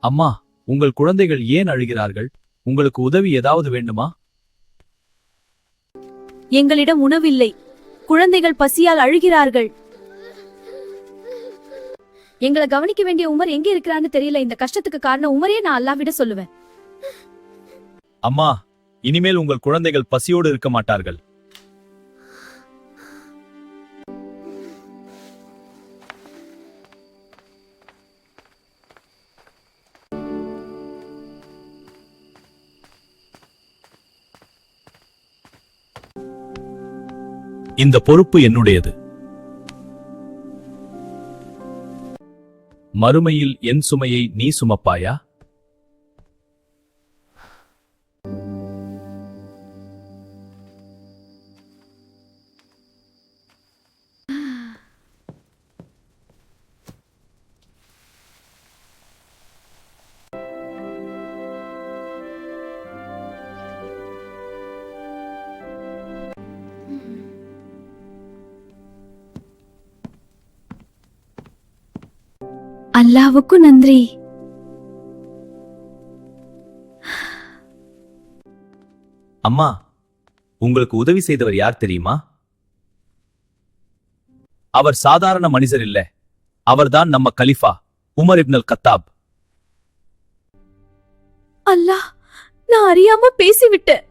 அம்மா, உங்கள் குழந்தைகள் ஏன் அழுகிறார்கள்? உங்களுக்கு உதவி ஏதாவது வேண்டுமா? எங்களிடம் உணவில்லை. குழந்தைகள் பசியால் அழுகிறார்கள். எங்களை கவனிக்க வேண்டிய உமர் எங்கே இருக்கிறான்னு தெரியல. இந்த கஷ்டத்துக்கு காரணம் உமரே நான் அல்லாஹ்விட சொல்லுவேன். அம்மா, இனிமேல் உங்கள் குழந்தைகள் பசியோடு இருக்க மாட்டார்கள். இந்த பொறுப்பு என்னுடையது. மறுமையில் என் சுமையை நீ சுமப்பாயா? அல்லாஹ்வுக்கு நன்றி. அம்மா, உங்களுக்கு உதவி செய்தவர் யார் தெரியுமா? அவர் சாதாரண மனிதர் இல்ல. அவர்தான் நம்ம கலிஃபா உமர் இப்னு அல்-கத்தாப். அல்லாஹ், நான் அறியாம பேசிவிட்டேன்.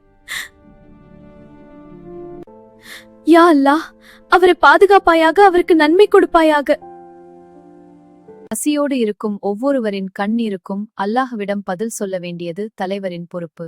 யா அல்லாஹ், அவரை பாதுகாப்பாயாக, அவருக்கு நன்மை கொடுப்பாயாக. பசியோடு இருக்கும் ஒவ்வொருவரின் கண்ணீருக்கும் அல்லாஹ்விடம் பதில் சொல்ல வேண்டியது தலைவரின் பொறுப்பு.